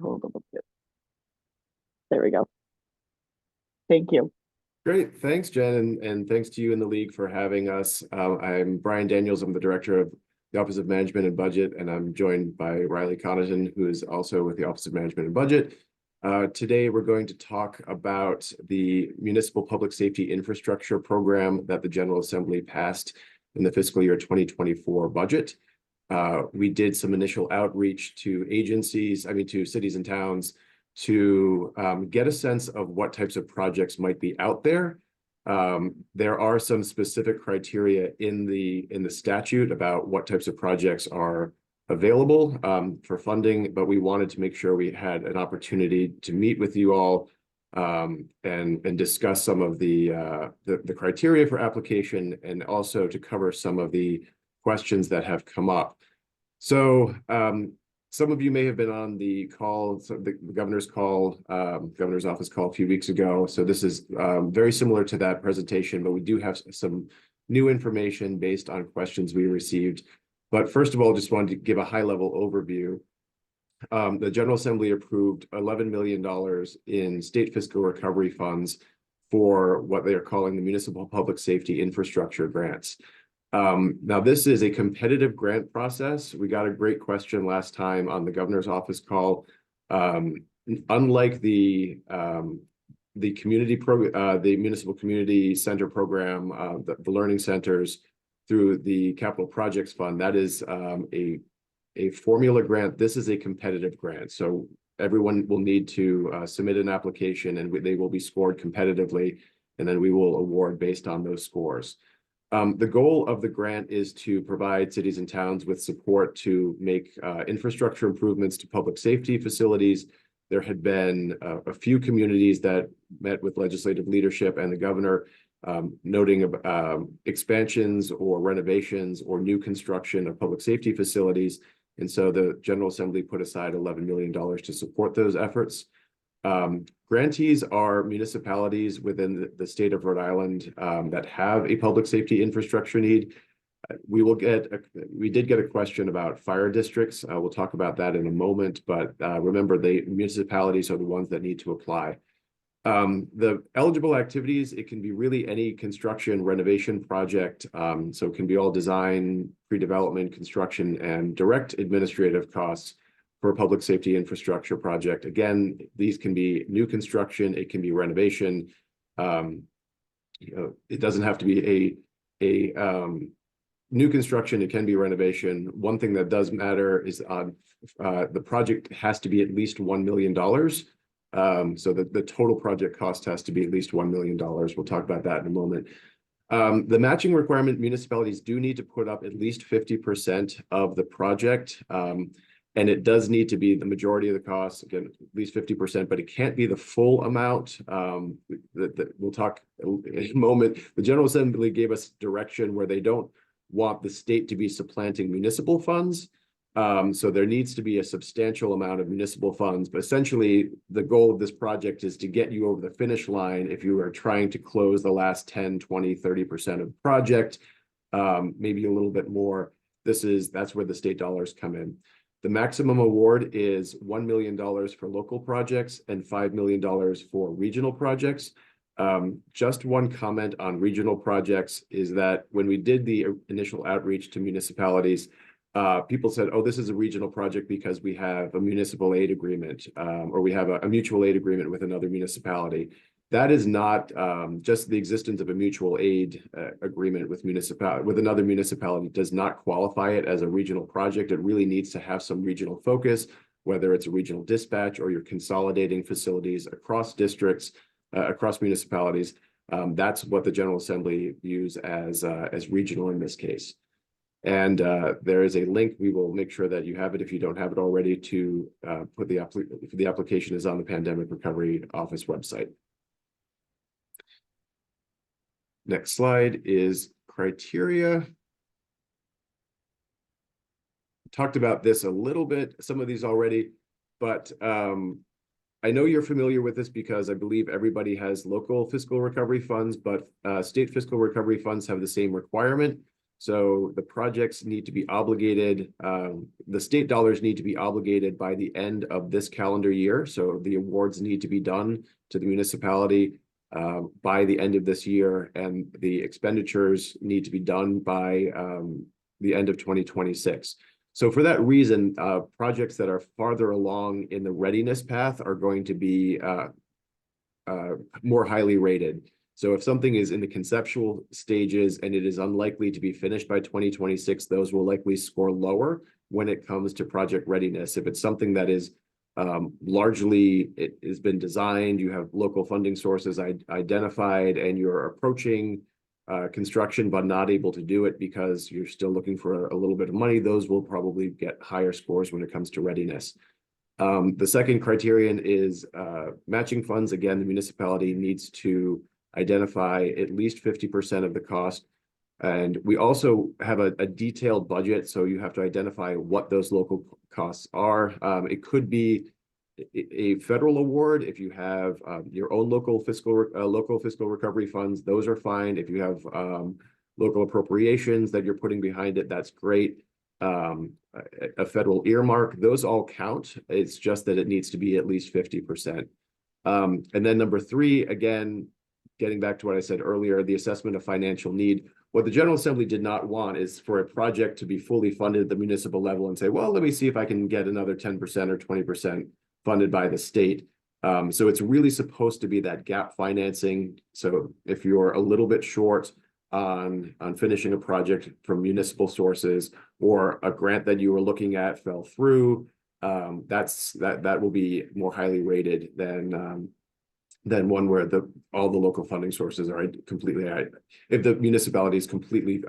hold on. There we go. Thank you. Great. Thanks, Jen. And thanks to you and the league for having us. I'm Brian Daniels. I'm the director of the Office of Management and Budget, and I'm joined by Riley Connaughton, who is also with the Office of Management and Budget. Today, we're going to talk about the Municipal Public Safety Infrastructure Program that the General Assembly passed in the fiscal year 2024 budget. We did some initial outreach to agencies, to cities and towns, to get a sense of what types of projects might be out there. There are some specific criteria in the statute about what types of projects are available for funding, but we wanted to make sure we had an opportunity to meet with you all and discuss some of the criteria for application, and also to cover some of the questions that have come up. So some of you may have been on the call, so the governor's call, governor's office call a few weeks ago. So this is very similar to that presentation, but we do have some new information based on questions we received. But first of all, just wanted to give a high-level overview. The General Assembly approved $11 million in state fiscal recovery funds for what they are calling the Municipal Public Safety Infrastructure Grants. Now, this is a competitive grant process. We got a great question last time on the governor's office call. Unlike the municipal community center program, the learning centers through the Capital Projects Fund, that is a formula grant. This is a competitive grant. So everyone will need to submit an application, and they will be scored competitively, and then we will award based on those scores. The goal of the grant is to provide cities and towns with support to make infrastructure improvements to public safety facilities. There had been a few communities that met with legislative leadership and the governor, noting expansions or renovations or new construction of public safety facilities. And so the General Assembly put aside $11 million to support those efforts. Grantees are municipalities within the state of Rhode Island that have a public safety infrastructure need. We did get a question about fire districts. We'll talk about that in a moment, but remember, the municipalities are the ones that need to apply. The eligible activities, it can be really any construction renovation project. So it can be all design, pre-development, construction, and direct administrative costs for a public safety infrastructure project. Again, these can be new construction, it can be renovation. It doesn't have to be a new construction, it can be renovation. One thing that does matter is the project has to be at least $1 million. So the total project cost has to be at least $1 million. We'll talk about that in a moment. The matching requirement, municipalities do need to put up at least 50% of the project. And it does need to be the majority of the cost, again, at least 50%, but it can't be the full amount. We'll talk in a moment. The General Assembly gave us direction where they don't want the state to be supplanting municipal funds. So there needs to be a substantial amount of municipal funds, but essentially the goal of this project is to get you over the finish line if you are trying to close the last 10, 20, 30% of the project, maybe a little bit more. That's where the state dollars come in. The maximum award is $1 million for local projects and $5 million for regional projects. Just one comment on regional projects is that when we did the initial outreach to municipalities, people said, oh, this is a regional project because we have a municipal aid agreement, or we have a mutual aid agreement with another municipality. That is not just the existence of a mutual aid agreement with another municipality does not qualify it as a regional project. It really needs to have some regional focus, whether it's a regional dispatch or you're consolidating facilities across districts, across municipalities. That's what the General Assembly views as regional in this case. And there is a link. We will make sure that you have it if you don't have it already to put the application is on the Pandemic Recovery Office website. Next slide is criteria. Talked about this a little bit, some of these already, but I know you're familiar with this because I believe everybody has local fiscal recovery funds, but state fiscal recovery funds have the same requirement. So the projects need to be obligated, the state dollars need to be obligated by the end of this calendar year. So the awards need to be done to the municipality by the end of this year, and the expenditures need to be done by the end of 2026. So for that reason, projects that are farther along in the readiness path are going to be more highly rated. So if something is in the conceptual stages and it is unlikely to be finished by 2026, those will likely score lower when it comes to project readiness. If it's something that is largely, it has been designed, you have local funding sources identified, and you're approaching construction but not able to do it because you're still looking for a little bit of money, those will probably get higher scores when it comes to readiness. The second criterion is matching funds. Again, the municipality needs to identify at least 50% of the cost. And we also have a detailed budget, so you have to identify what those local costs are. It could be a federal award if you have your own local fiscal recovery funds. Those are fine. If you have local appropriations that you're putting behind it, that's great. A federal earmark, those all count. It's just that it needs to be at least 50%. And then number three, again, getting back to what I said earlier, the assessment of financial need. What the General Assembly did not want is for a project to be fully funded at the municipal level and say, well, let me see if I can get another 10% or 20% funded by the state. So it's really supposed to be that gap financing. So if you're a little bit short on finishing a project from municipal sources, or a grant that you were looking at fell through, that will be more highly rated than one where all the local funding sources are completely, if the municipality is completely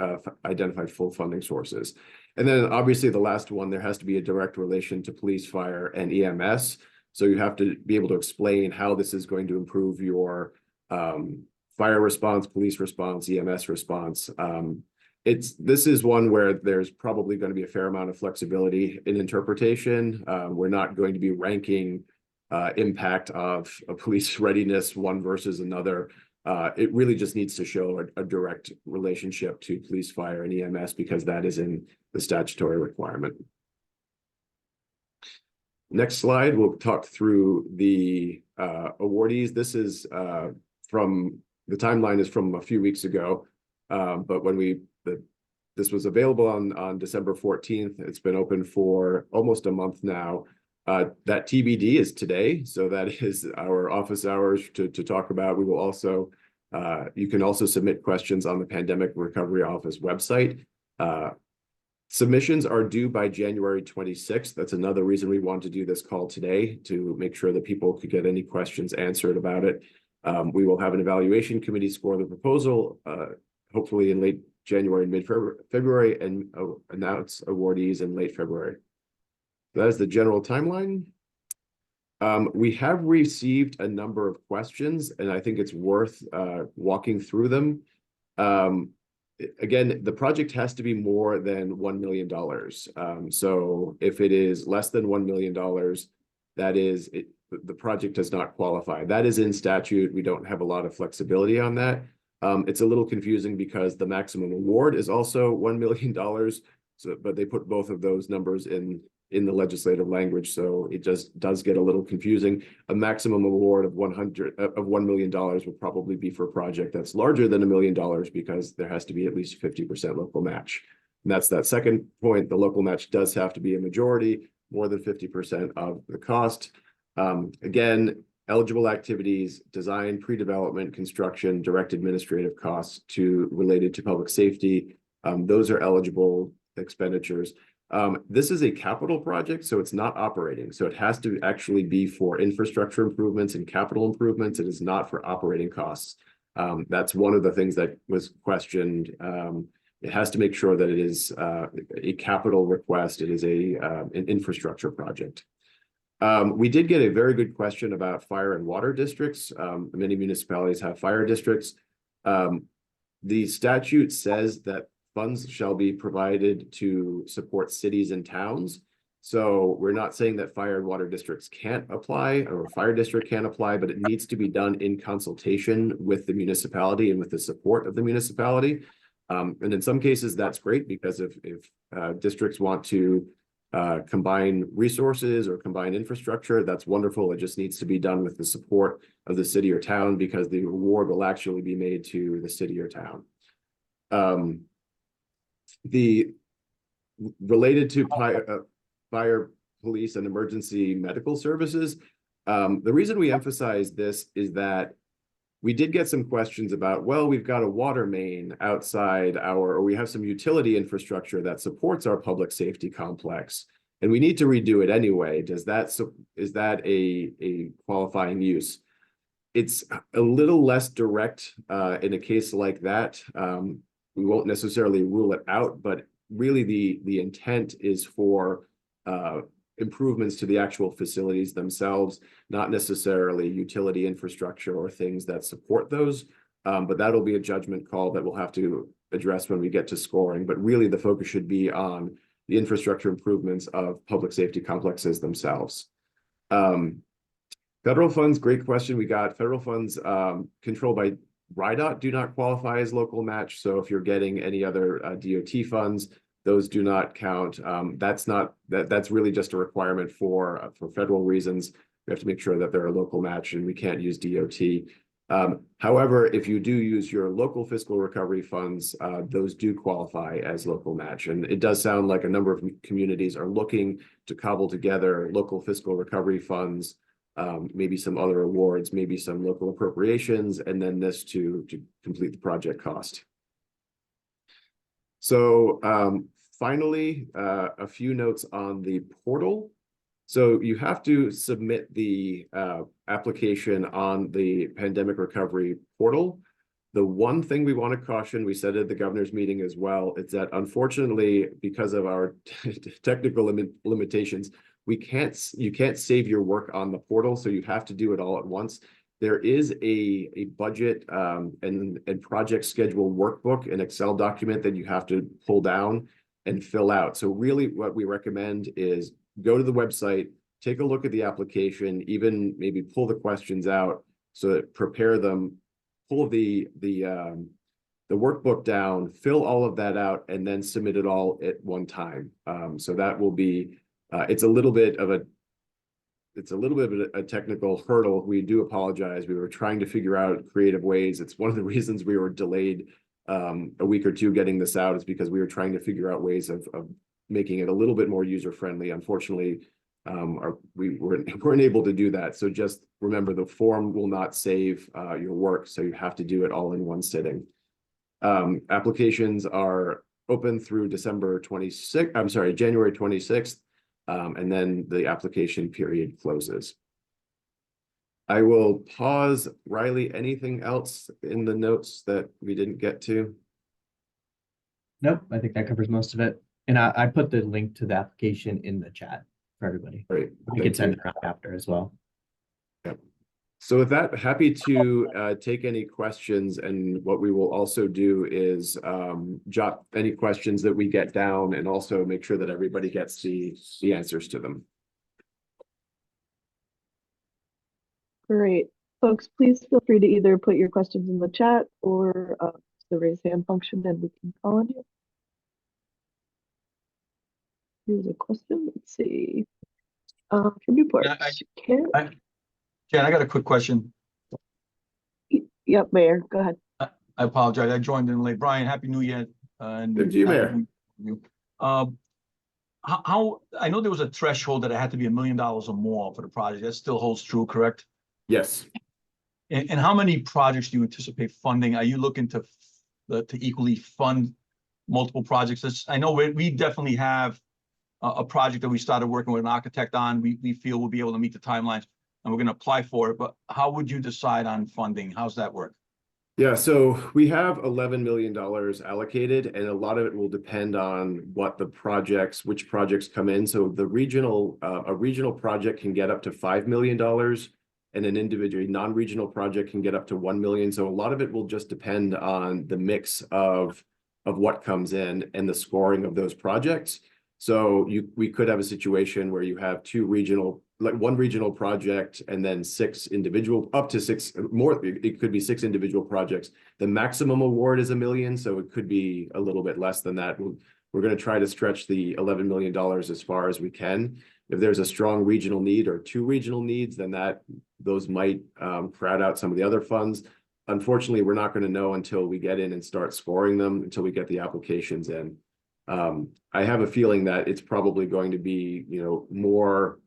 identified full funding sources. And then obviously the last one, there has to be a direct relation to police, fire, and EMS. So you have to be able to explain how this is going to improve your fire response, police response, EMS response. This is one where there's probably going to be a fair amount of flexibility in interpretation. We're not going to be ranking impact of a police readiness one versus another. It really just needs to show a direct relationship to police, fire, and EMS, because that is in the statutory requirement. Next slide, we'll talk through the awardees. This is from, the timeline is from a few weeks ago, but when this was available on December 14th, it's been open for almost a month now. That TBD is today, so that is our office hours to talk about. We will also, you can also submit questions on the Pandemic Recovery Office website. Submissions are due by January 26th. That's another reason we want to do this call today, to make sure that people could get any questions answered about it. We will have an evaluation committee score the proposal, hopefully in late January and mid-February, and announce awardees in late February. That is the general timeline. We have received a number of questions, and I think it's worth walking through them. Again, the project has to be more than $1 million. So if it is less than $1 million, that is, the project does not qualify. That is in statute. We don't have a lot of flexibility on that. It's a little confusing because the maximum award is also $1 million. So, but they put both of those numbers in the legislative language, so it just does get a little confusing. A maximum award of $1 million would probably be for a project that's larger than $1 million, because there has to be at least 50% local match. And that's that second point. The local match does have to be a majority, more than 50% of the cost. Again, eligible activities, design, pre-development, construction, direct administrative costs related to public safety. Those are eligible expenditures. This is a capital project, so it's not operating. So it has to actually be for infrastructure improvements and capital improvements. It is not for operating costs. That's one of the things that was questioned. It has to make sure that it is a capital request. It is an infrastructure project. We did get a very good question about fire and water districts. Many municipalities have fire districts. The statute says that funds shall be provided to support cities and towns. So we're not saying that fire and water districts can't apply, or a fire district can't apply, but it needs to be done in consultation with the municipality and with the support of the municipality. And in some cases, that's great because if districts want to combine resources or combine infrastructure, that's wonderful. It just needs to be done with the support of the city or town because the reward will actually be made to the city or town. The related to fire, police, and emergency medical services, the reason we emphasize this is that we did get some questions about, well, we've got a water main outside or we have some utility infrastructure that supports our public safety complex, and we need to redo it anyway. Is that a qualifying use? It's a little less direct in a case like that. We won't necessarily rule it out, but really the intent is for improvements to the actual facilities themselves, not necessarily utility infrastructure or things that support those. But that'll be a judgment call that we'll have to address when we get to scoring. But really the focus should be on the infrastructure improvements of public safety complexes themselves. Federal funds, great question. We got federal funds controlled by RIDOT do not qualify as local match. So if you're getting any other DOT funds, those do not count. That's really just a requirement for federal reasons. We have to make sure that they're a local match and we can't use DOT. However, if you do use your local fiscal recovery funds, those do qualify as local match. And it does sound like a number of communities are looking to cobble together local fiscal recovery funds, maybe some other awards, maybe some local appropriations, and then this to complete the project cost. So finally, a few notes on the portal. So you have to submit the application on the pandemic recovery portal. The one thing we want to caution, we said at the governor's meeting as well, is that unfortunately, because of our technical limitations, you can't save your work on the portal, so you have to do it all at once. There is a budget and project schedule workbook, an Excel document that you have to pull down and fill out. So really what we recommend is go to the website, take a look at the application, even maybe pull the questions out so that prepare them, pull the workbook down, fill all of that out, and then submit it all at one time. So that will be, it's a little bit of a technical hurdle. We do apologize. We were trying to figure out creative ways. It's one of the reasons we were delayed a week or two getting this out, is because we were trying to figure out ways of making it a little bit more user-friendly. Unfortunately, we weren't able to do that. So just remember, the form will not save your work, so you have to do it all in one sitting. Applications are open through January 26th, and then the application period closes. I will pause. Riley, anything else in the notes that we didn't get to? Nope, I think that covers most of it. And I put the link to the application in the chat for everybody. Great. We can send it around after as well. Yep. So with that, happy to take any questions. And what we will also do is jot any questions that we get down and also make sure that everybody gets the answers to them. Great. Folks, please feel free to either put your questions in the chat or the raise hand function, and we can call on you. Here's a question. Let's see. From Newport. Jen, I got a quick question. Yep, Mayor, go ahead. I apologize. I joined in late. Brian, Happy New Year. And Good to you, Mayor. How I know there was a threshold that it had to be $1 million or more for the project. That still holds true, correct? Yes. And how many projects do you anticipate funding? Are you looking to equally fund multiple projects? I know we definitely have a project that we started working with an architect on. We feel we'll be able to meet the timelines, and we're going to apply for it. But how would you decide on funding? How's that work? Yeah, so we have $11 million allocated, and a lot of it will depend on what which projects come in. So a regional project can get up to $5 million, and an individual non-regional project can get up to $1 million. So a lot of it will just depend on the mix of what comes in and the scoring of those projects. So we could have a situation where you have two regional like one regional project and then six individual, up to six more, it could be six individual projects. The maximum award is $1 million, so it could be a little bit less than that. We're going to try to stretch the $11 million as far as we can. If there's a strong regional need or two regional needs, then those might crowd out some of the other funds. Unfortunately, we're not going to know until we get in and start scoring them, until we get the applications in. I have a feeling that it's probably going to be, more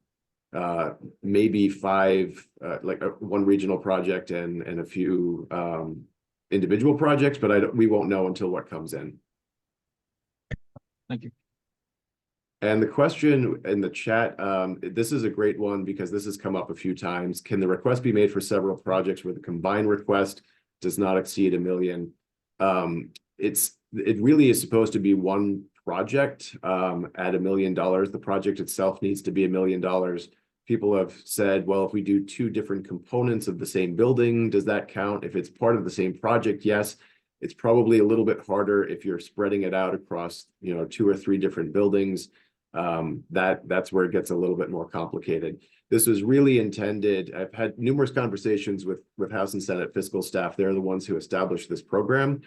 maybe five, like one regional project and a few individual projects, but we won't know until what comes in. Thank you. And the question in the chat, this is a great one because this has come up a few times. Can the request be made for several projects where the combined request does not exceed $1 million? It really is supposed to be one project at $1 million. The project itself needs to be $1 million. People have said, well, if we do two different components of the same building, does that count? If it's part of the same project, yes. It's probably a little bit harder if you're spreading it out across, 2 or 3 different buildings. That's where it gets a little bit more complicated. This was really intended. I've had numerous conversations with House and Senate fiscal staff. They're the ones who established this program.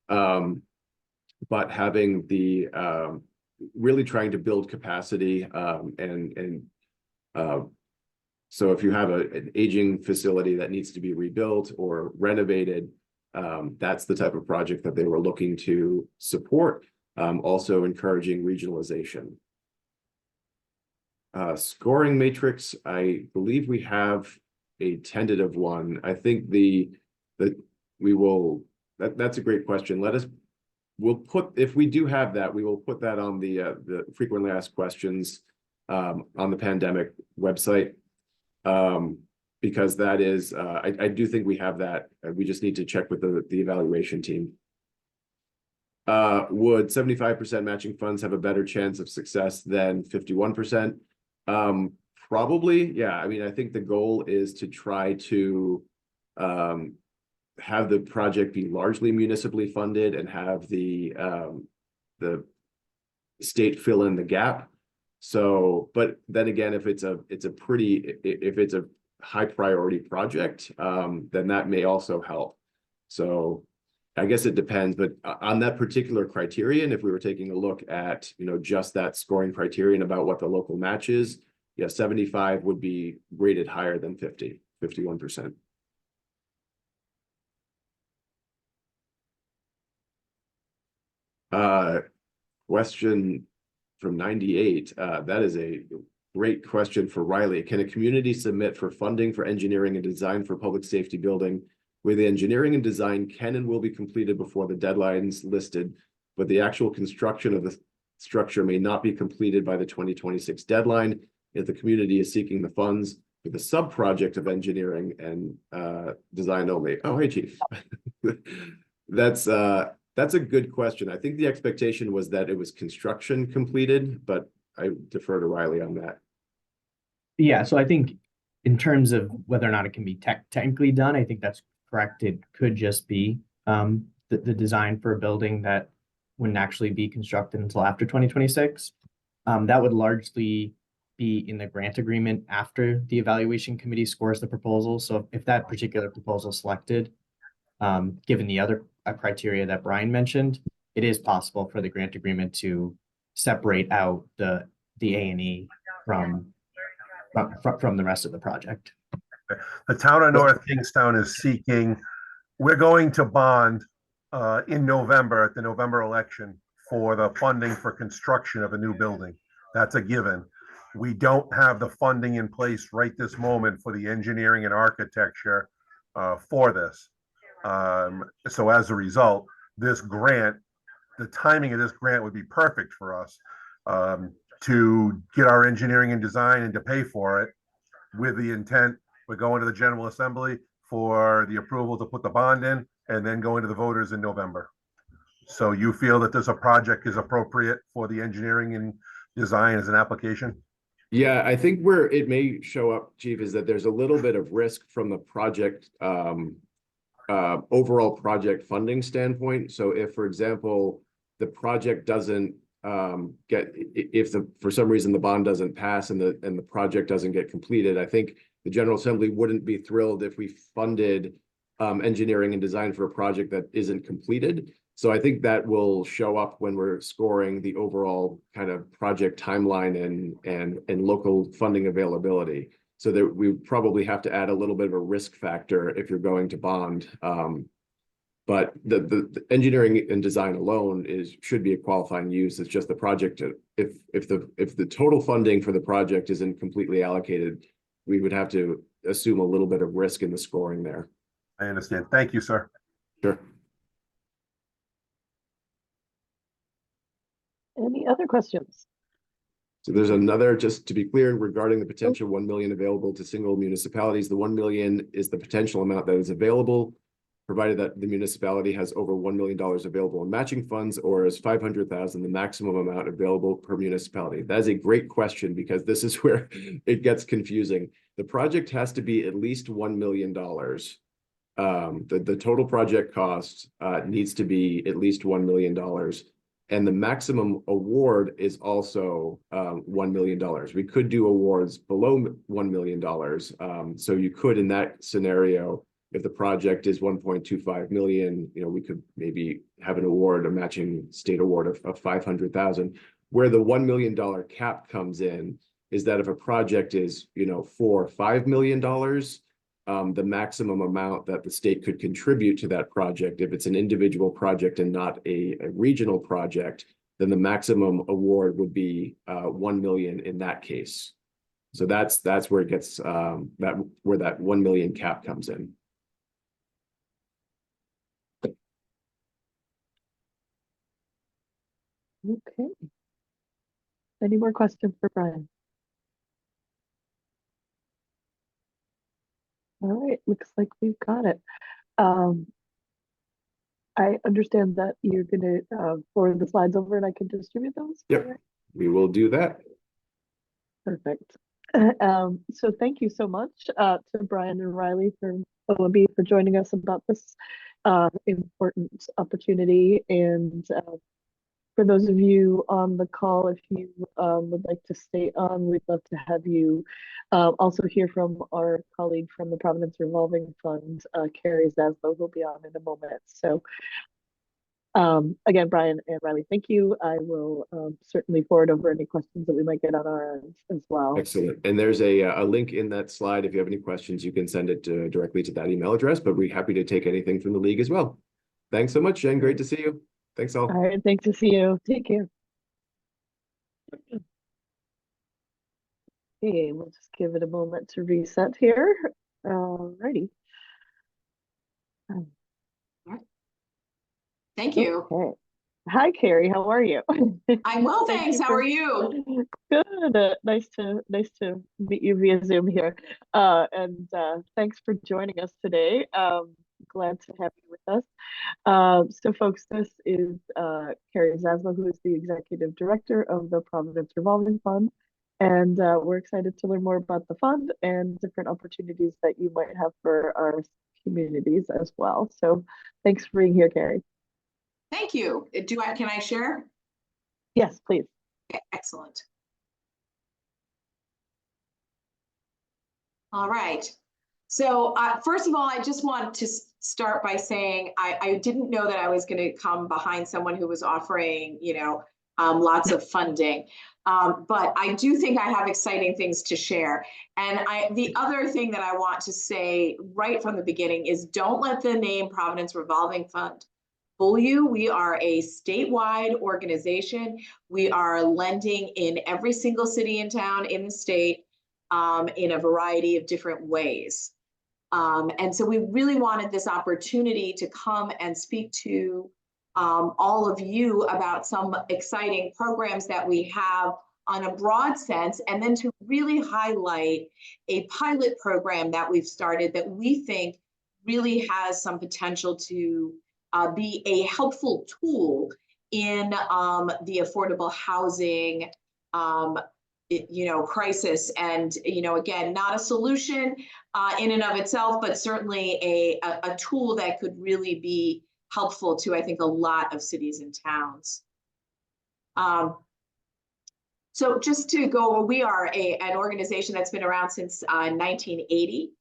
But having the really trying to build capacity so if you have an aging facility that needs to be rebuilt or renovated, that's the type of project that they were looking to support, also encouraging regionalization. Scoring matrix, I believe we have a tentative one. I think that's a great question. If we do have that, we will put that on the frequently asked questions on the pandemic website. Because that is, I do think we have that. We just need to check with the evaluation team. Would 75% matching funds have a better chance of success than 51%? Probably, yeah. I mean, I think the goal is to try to have the project be largely municipally funded and have the state fill in the gap. So, but then again, if it's a high priority project, then that may also help. So I guess it depends, but on that particular criterion, if we were taking a look at, just that scoring criterion about what the local match is, yeah, 75 would be rated higher than 51%. Question from 98. That is a great question for Riley. Can a community submit for funding for engineering and design for public safety building where the engineering and design can and will be completed before the deadlines listed, but the actual construction of the structure may not be completed by the 2026 deadline if the community is seeking the funds for the sub-project of engineering and design only? Oh, hey, Chief. That's a good question. I think the expectation was that it was construction completed, but I defer to Riley on that. Yeah, so I think in terms of whether or not it can be technically done, I think that's correct. It could just be the design for a building that wouldn't actually be constructed until after 2026. That would largely be in the grant agreement after the evaluation committee scores the proposal. So if that particular proposal selected, given the other criteria that Brian mentioned, it is possible for the grant agreement to separate out the A&E from the rest of the project. The town of North Kingstown is seeking, we're going to bond in November at the November election for the funding for construction of a new building. That's a given. We don't have the funding in place right this moment for the engineering and architecture for this. So as a result, this grant, the timing of this grant would be perfect for us to get our engineering and design and to pay for it, with the intent we're going to the General Assembly for the approval to put the bond in and then go into the voters in November. So you feel that this project is appropriate for the engineering and design as an application? Yeah, I think where it may show up, Chief, is that there's a little bit of risk from the project overall project funding standpoint. So if, for example, the project doesn't for some reason the bond doesn't pass and the project doesn't get completed, I think the General Assembly wouldn't be thrilled if we funded engineering and design for a project that isn't completed. So I think that will show up when we're scoring the overall kind of project timeline and local funding availability. So that we probably have to add a little bit of a risk factor if you're going to bond. But the engineering and design alone should be a qualifying use. It's just the project. If the total funding for the project isn't completely allocated, we would have to assume a little bit of risk in the scoring there. I understand. Thank you, sir. Sure. Any other questions? So there's another, just to be clear, regarding the potential 1 million available to single municipalities. The 1 million is the potential amount that is available, provided that the municipality has over $1 million available in matching funds, or is 500,000 the maximum amount available per municipality. That is a great question, because this is where it gets confusing. The project has to be at least $1 million. The total project cost needs to be at least $1 million. And the maximum award is also $1 million. We could do awards below $1 million. So you could, in that scenario, if the project is 1.25 million, we could maybe have an award, a matching state award of 500,000. Where the $1 million cap comes in is that if a project is, $4 or $5 million, the maximum amount that the state could contribute to that project, if it's an individual project and not a regional project, then the maximum award would be 1 million in that case. So that's where it gets where that 1 million cap comes in. Okay. Any more questions for Brian? All right, looks like we've got it. I understand that you're gonna forward the slides over and I can distribute those. Yep, right? we will do that. Perfect. So thank you so much to Brian and Riley from OMB for joining us about this important opportunity. And for those of you on the call, if you would like to stay on, we'd love to have you also hear from our colleague from the Providence Revolving Fund, Carrie Zaslow, who'll be on in a moment. So again, Brian and Riley, thank you. I will certainly forward over any questions that we might get on our end as well. Excellent. And there's a link in that slide. If you have any questions, you can send it directly to that email address, but we're happy to take anything from the league as well. Thanks so much, Jen. Great to see you. Thanks all. All right, thanks to see you. Take care. Okay, we'll just give it a moment to reset here. All righty. Thank you. Okay. Hi, Carrie. How are you? I'm well, thanks. How are you? Good. Nice to meet you via Zoom here. And thanks for joining us today. Glad to have you with us. So folks, this is Carrie Zaslow, who is the Executive Director of the Providence Revolving Fund. And we're excited to learn more about the fund and different opportunities that you might have for our communities as well. So thanks for being here, Carrie. Thank you. Can I share? Yes, please. Okay, excellent. All right. So first of all, I just want to start by saying I didn't know that I was going to come behind someone who was offering, lots of funding. But I do think I have exciting things to share. And the other thing that I want to say right from the beginning is don't let the name Providence Revolving Fund fool you. We are a statewide organization. We are lending in every single city and town in the state in a variety of different ways. And so we really wanted this opportunity to come and speak to all of you about some exciting programs that we have on a broad sense, and then to really highlight a pilot program that we've started that we think really has some potential to be a helpful tool in the affordable housing crisis. And, again, not a solution in and of itself, but certainly a tool that could really be helpful to, I think, a lot of cities and towns. So just to go over, we are an organization that's been around since 1980.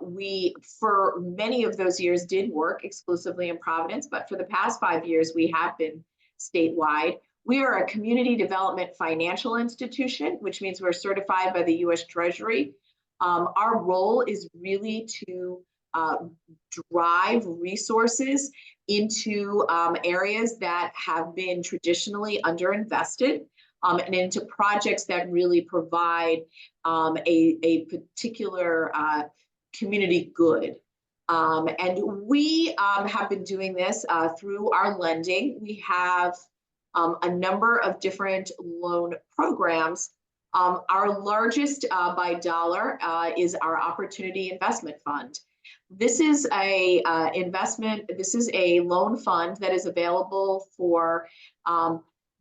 We, for many of those years, did work exclusively in Providence, but for the past 5 years, we have been statewide. We are a community development financial institution, which means we're certified by the U.S. Treasury. Our role is really to drive resources into areas that have been traditionally underinvested, and into projects that really provide a particular community good. And we have been doing this through our lending. We have a number of different loan programs. Our largest by dollar is our Opportunity Investment Fund. This is a this is a loan fund that is available for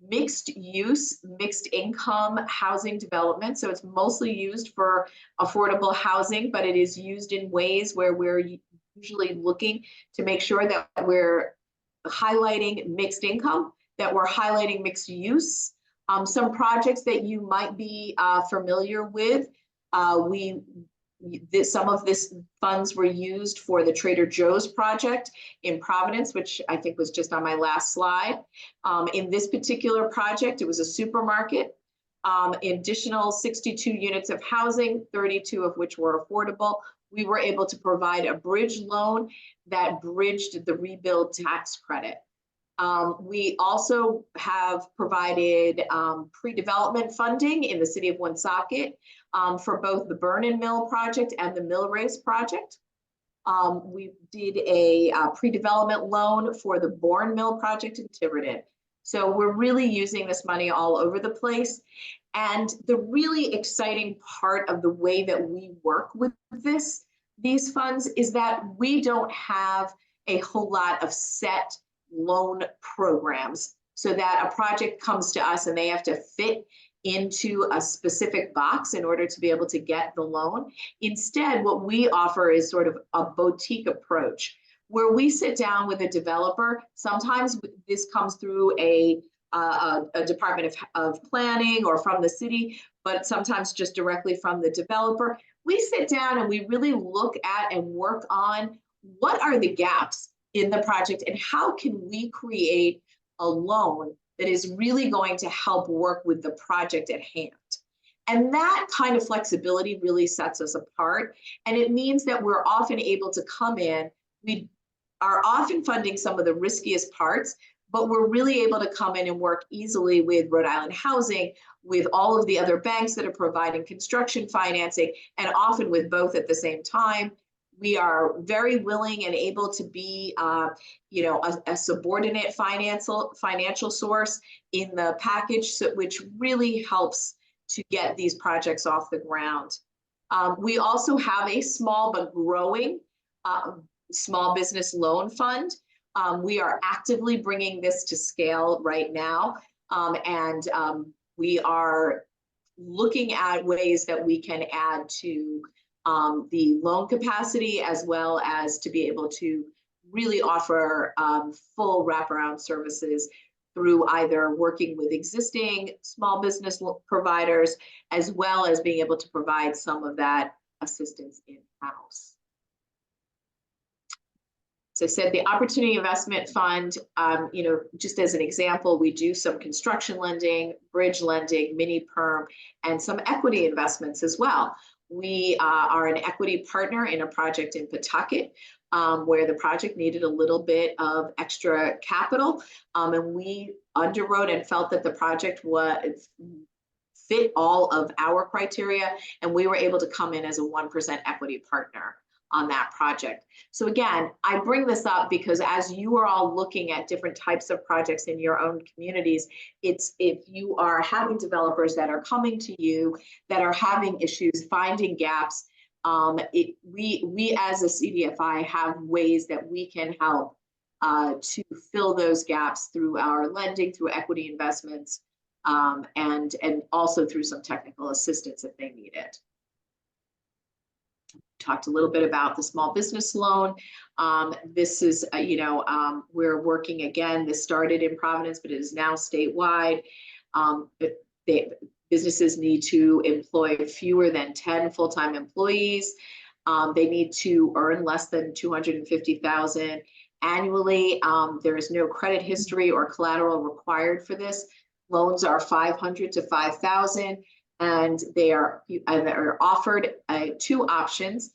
mixed use, mixed income housing development. So it's mostly used for affordable housing, but it is used in ways where we're usually looking to make sure that we're highlighting mixed income, that we're highlighting mixed use. Some projects that you might be familiar with, some of this funds were used for the Trader Joe's project in Providence, which I think was just on my last slide. In this particular project, it was a supermarket, additional 62 units of housing, 32 of which were affordable. We were able to provide a bridge loan that bridged the rebuild tax credit. We also have provided pre-development funding in the city of Woonsocket for both the Burn-in Mill project and the Mill Race project. We did a pre-development loan for the Bourne Mill project in Tiverton. So we're really using this money all over the place. And the really exciting part of the way that we work with these funds is that we don't have a whole lot of set loan programs, so that a project comes to us and they have to fit into a specific box in order to be able to get the loan. Instead, what we offer is sort of a boutique approach where we sit down with a developer. Sometimes this comes through a department of planning or from the city, but sometimes just directly from the developer. We sit down and we really look at and work on what are the gaps in the project and how can we create a loan that is really going to help work with the project at hand. And that kind of flexibility really sets us apart. And it means that we're often able to come in. We are often funding some of the riskiest parts, but we're really able to come in and work easily with Rhode Island Housing, with all of the other banks that are providing construction financing, and often with both at the same time. We are very willing and able to be, a subordinate financial source in the package, which really helps to get these projects off the ground. We also have a small but growing small business loan fund. We are actively bringing this to scale right now, and we are looking at ways that we can add to the loan capacity, as well as to be able to really offer full wraparound services through either working with existing small business providers, as well as being able to provide some of that assistance in-house. So I said the Opportunity Investment Fund, just as an example, we do some construction lending, bridge lending, mini perm, and some equity investments as well. We are an equity partner in a project in Pawtucket where the project needed a little bit of extra capital, and we underwrote and felt that the project fit all of our criteria, and we were able to come in as a 1% equity partner on that project. So again, I bring this up because as you are all looking at different types of projects in your own communities, if you are having developers that are coming to you that are having issues finding gaps, we as a CDFI have ways that we can help to fill those gaps through our lending, through equity investments, and also through some technical assistance if they need it. Talked a little bit about the small business loan. This is, we're working again. This started in Providence, but it is now statewide. Businesses need to employ fewer than 10 full-time employees. They need to earn less than $250,000 annually. There is no credit history or collateral required for this. Loans are $500 to $5,000, and they are offered 2 options.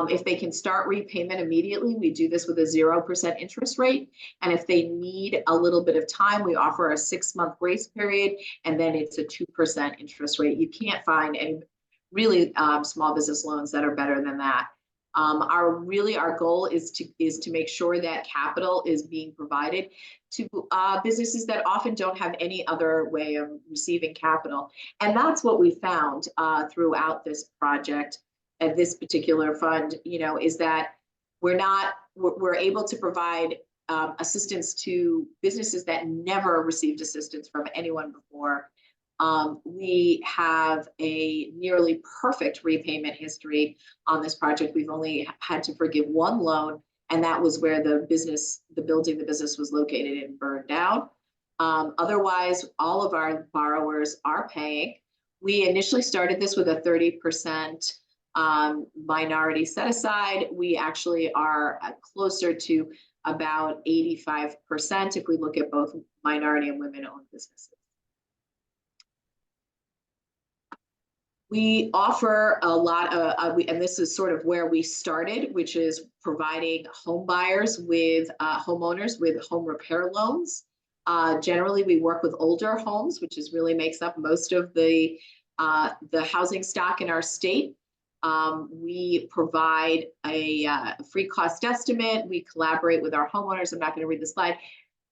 If they can start repayment immediately, we do this with a 0% interest rate. And if they need a little bit of time, we offer a 6-month grace period, and then it's a 2% interest rate. You can't find any really small business loans that are better than that. Our goal is to make sure that capital is being provided to businesses that often don't have any other way of receiving capital. And that's what we found throughout this project at this particular fund, is that we're able to provide assistance to businesses that never received assistance from anyone before. We have a nearly perfect repayment history on this project. We've only had to forgive 1 loan, and that was where the building the business was located in burned down. Otherwise, all of our borrowers are paying. We initially started this with a 30% minority set aside. We actually are closer to about 85% if we look at both minority and women-owned businesses. We offer a lot of, and this is sort of where we started, which is providing home buyers with homeowners with home repair loans. Generally, we work with older homes, which really makes up most of the housing stock in our state. We provide a free cost estimate. We collaborate with our homeowners. I'm not going to read the slide.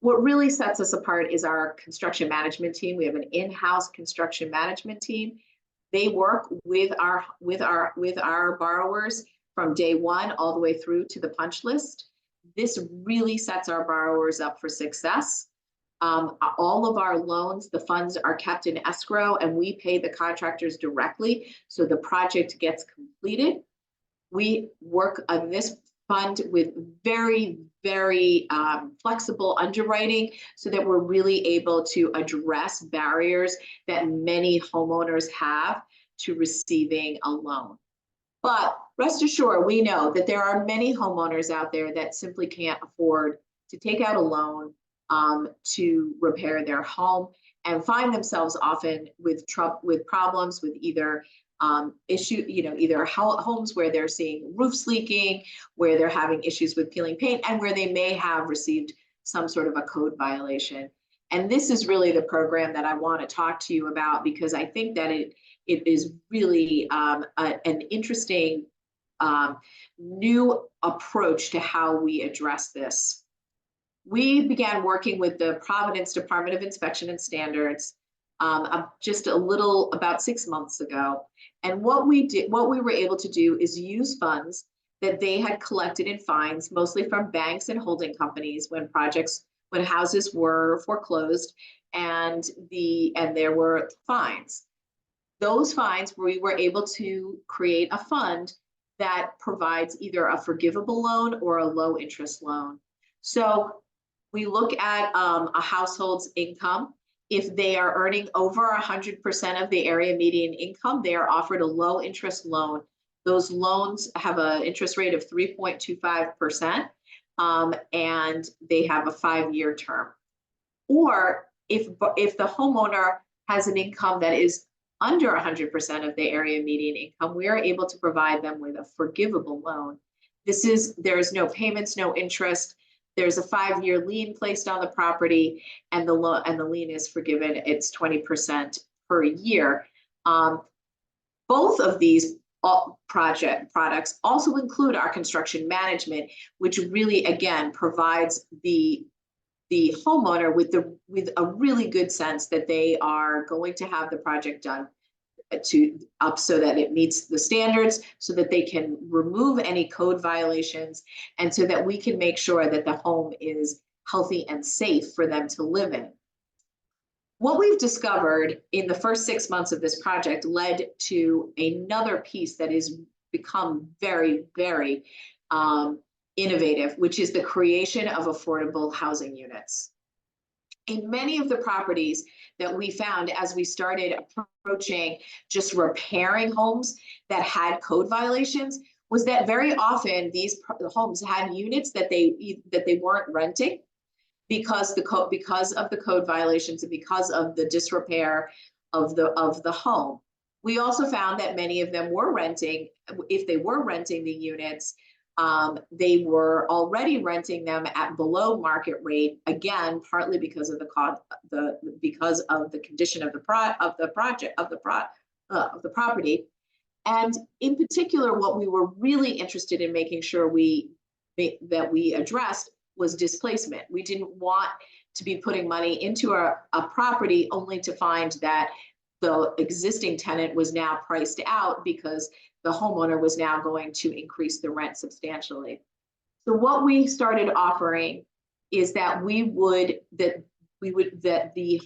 What really sets us apart is our construction management team. We have an in-house construction management team. They work with our borrowers from day 1 all the way through to the punch list. This really sets our borrowers up for success. All of our loans, the funds are kept in escrow, and we pay the contractors directly, so the project gets completed. We work on this fund with very, very flexible underwriting so that we're really able to address barriers that many homeowners have to receiving a loan. But rest assured, we know that there are many homeowners out there that simply can't afford to take out a loan to repair their home, and find themselves often with problems with either either homes where they're seeing roofs leaking, where they're having issues with peeling paint, and where they may have received some sort of a code violation. And this is really the program that I want to talk to you about, because I think that it is really an interesting new approach to how we address this. We began working with the Providence Department of Inspection and Standards just about 6 months ago. And what we were able to do is use funds that they had collected in fines, mostly from banks and holding companies when houses were foreclosed and there were fines. Those fines, we were able to create a fund that provides either a forgivable loan or a low interest loan. So we look at a household's income. If they are earning over 100% of the area median income, they are offered a low interest loan. Those loans have an interest rate of 3.25%, and they have a 5-year term. Or if the homeowner has an income that is under 100% of the area median income, we are able to provide them with a forgivable loan. There is no payments, no interest. There's a 5-year lien placed on the property, and the lien is forgiven. It's 20% per year. Both of these products also include our construction management, which really, again, provides the homeowner with a really good sense that they are going to have the project done so that it meets the standards, so that they can remove any code violations, and so that we can make sure that the home is healthy and safe for them to live in. What we've discovered in the first 6 months of this project led to another piece that is become very, very innovative, which is the creation of affordable housing units. In many of the properties that we found as we started approaching just repairing homes that had code violations, was that very often these homes had units that they weren't renting because of the code violations and because of the disrepair of the home. We also found that many of them were renting. If they were renting the units, they were already renting them at below market rate, again, partly because of because of the condition of the property. And in particular, what we were really interested in making sure that we addressed was displacement. We didn't want to be putting money into a property only to find that the existing tenant was now priced out because the homeowner was now going to increase the rent substantially. So what we started offering is that the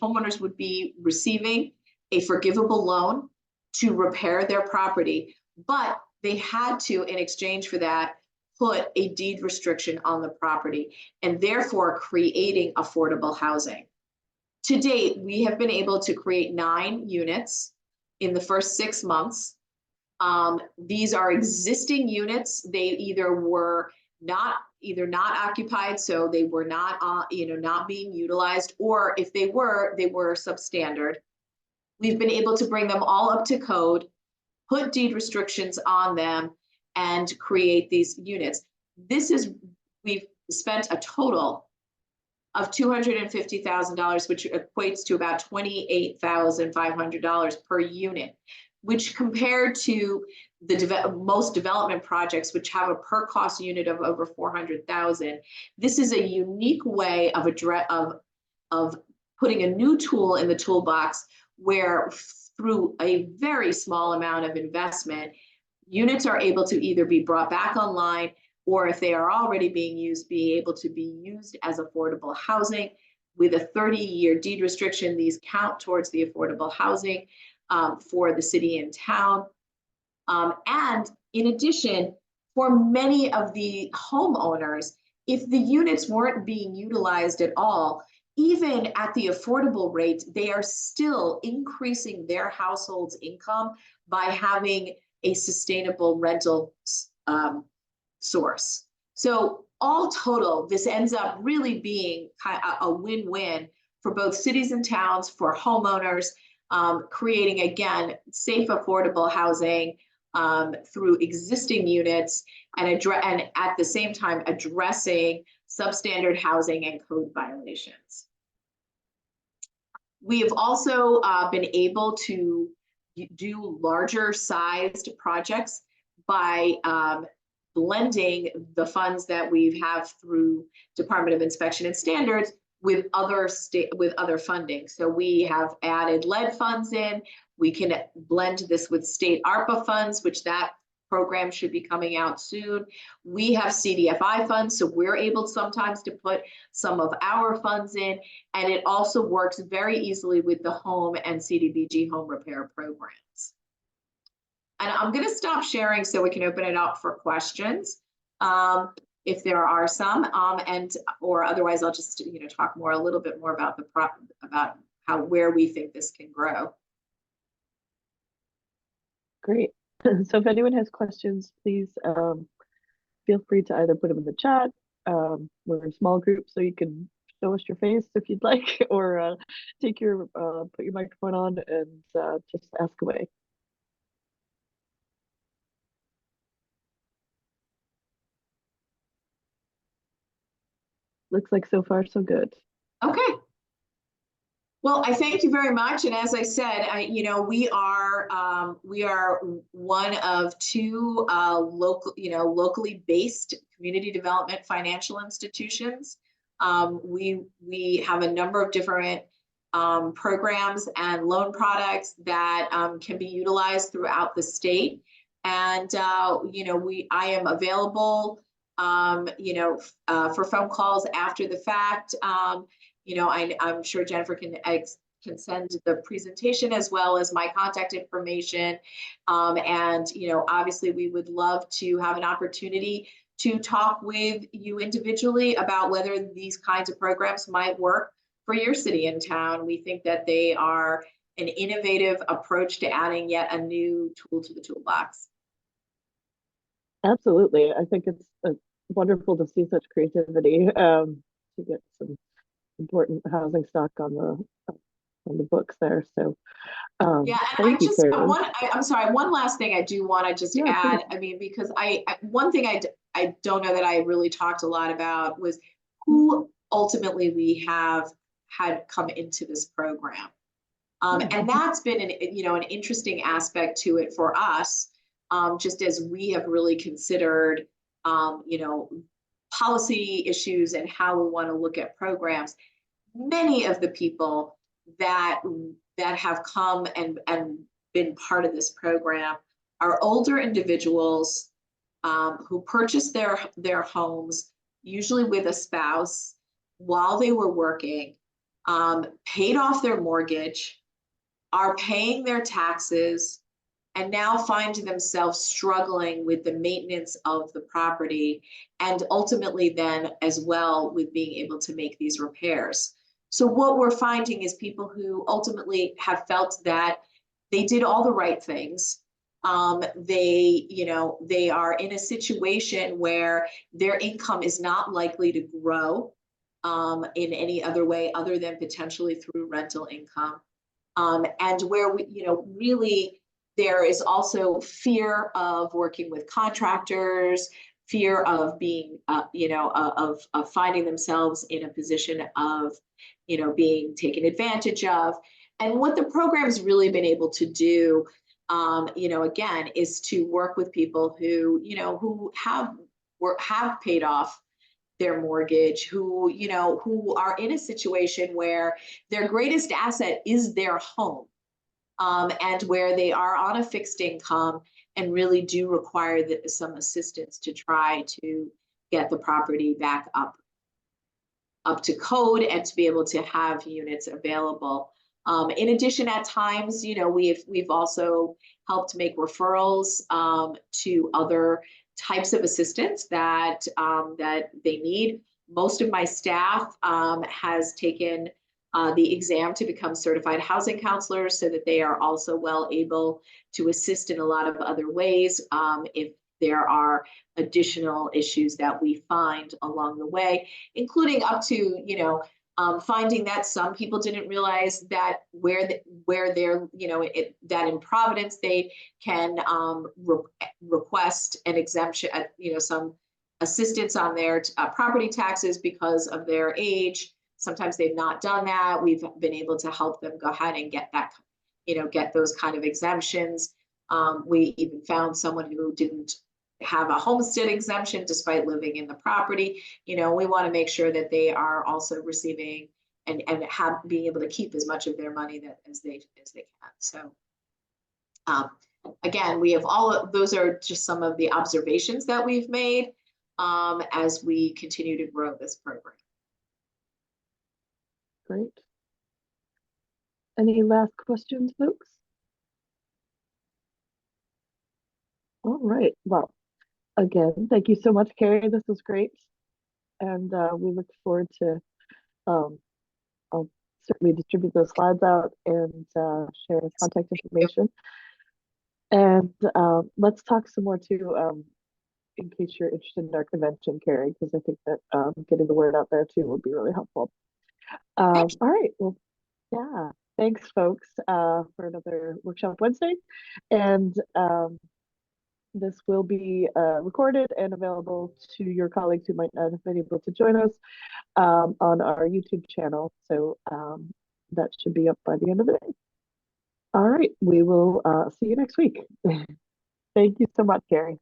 homeowners would be receiving a forgivable loan to repair their property, but they had to, in exchange for that, put a deed restriction on the property and therefore creating affordable housing. To date, we have been able to create 9 units in the first 6 months. These are existing units. They either were not occupied, so they were not not being utilized, or if they were substandard. We've been able to bring them all up to code, put deed restrictions on them, and create these units. We've spent a total of $250,000, which equates to about $28,500 per unit, which compared to the most development projects, which have a per cost unit of over 400,000. This is a unique way of putting a new tool in the toolbox where through a very small amount of investment, units are able to either be brought back online, or if they are already being used, be able to be used as affordable housing. With a 30-year deed restriction, these count towards the affordable housing for the city and town. And in addition, for many of the homeowners, if the units weren't being utilized at all, even at the affordable rate, they are still increasing their household's income by having a sustainable rental source. So all total, this ends up really being a win-win for both cities and towns, for homeowners, creating, again, safe, affordable housing through existing units, and at the same time addressing substandard housing and code violations. We have also been able to do larger sized projects by blending the funds that we have through Department of Inspection and Standards with other funding. So we have added lead funds in. We can blend this with state ARPA funds, which that program should be coming out soon. We have CDFI funds, so we're able sometimes to put some of our funds in, and it also works very easily with the home and CDBG home repair programs. And I'm going to stop sharing so we can open it up for questions, if there are some, or otherwise I'll just talk a little bit more about where we think this can grow. Great. So if anyone has questions, please feel free to either put them in the chat. We're a small group, so you can show us your face if you'd like, or put your microphone on and just ask away. Looks like so far so good. Okay. Well, I thank you very much. And as I said, we are one of 2 locally based community development financial institutions. We have a number of different programs and loan products that can be utilized throughout the state. And I am available for phone calls after the fact. I'm sure Jennifer can can send the presentation as well as my contact information. And, obviously we would love to have an opportunity to talk with you individually about whether these kinds of programs might work for your city and town. We think that they are an innovative approach to adding yet a new tool to the toolbox. Absolutely. I think it's wonderful to see such creativity to get some important housing stock on the books there. So Yeah, and thank you, Carrie. I'm sorry, one last thing I do want to just add. Please. I mean, because one thing I don't know that I really talked a lot about was who ultimately we have had come into this program. And that's been an interesting aspect to it for us, just as we have really considered, policy issues and how we want to look at programs. Many of the people that have come and been part of this program are older individuals who purchased their homes, usually with a spouse, while they were working, paid off their mortgage, are paying their taxes, and now find themselves struggling with the maintenance of the property, and ultimately then as well with being able to make these repairs. So what we're finding is people who ultimately have felt that they did all the right things. They are in a situation where their income is not likely to grow in any other way other than potentially through rental income. And where really there is also fear of working with contractors, fear of being, of finding themselves in a position of, being taken advantage of. And what the program's really been able to do, again, is to work with people who, who have paid off their mortgage, who are in a situation where their greatest asset is their home, and where they are on a fixed income and really do require some assistance to try to get the property back up to code and to be able to have units available. In addition, at times, we've also helped make referrals to other types of assistance that they need. Most of my staff has taken the exam to become certified housing counselors, so that they are also well able to assist in a lot of other ways if there are additional issues that we find along the way, including up to finding that some people didn't realize that where they're, that in Providence they can request an exemption, some assistance on their property taxes because of their age. Sometimes they've not done that. We've been able to help them go ahead and get that, get those kind of exemptions. We even found someone who didn't have a homestead exemption despite living in the property. We want to make sure that they are also receiving and being able to keep as much of their money as they can. So again, we have those are just some of the observations that we've made as we continue to grow this program. Great. Any last questions, folks? All right. Well, again, thank you so much, Carrie. This was great. And we look forward to, I'll certainly distribute those slides out and share contact information. And let's talk some more too, in case you're interested in our convention, Carrie, because I think that getting the word out there too would be really helpful. All right. Well, yeah. Thanks, folks, for another Workshop Wednesday. And this will be recorded and available to your colleagues who might not have been able to join us on our YouTube channel. So that should be up by the end of the day. All right. We will see you next week. Thank you so much, Carrie.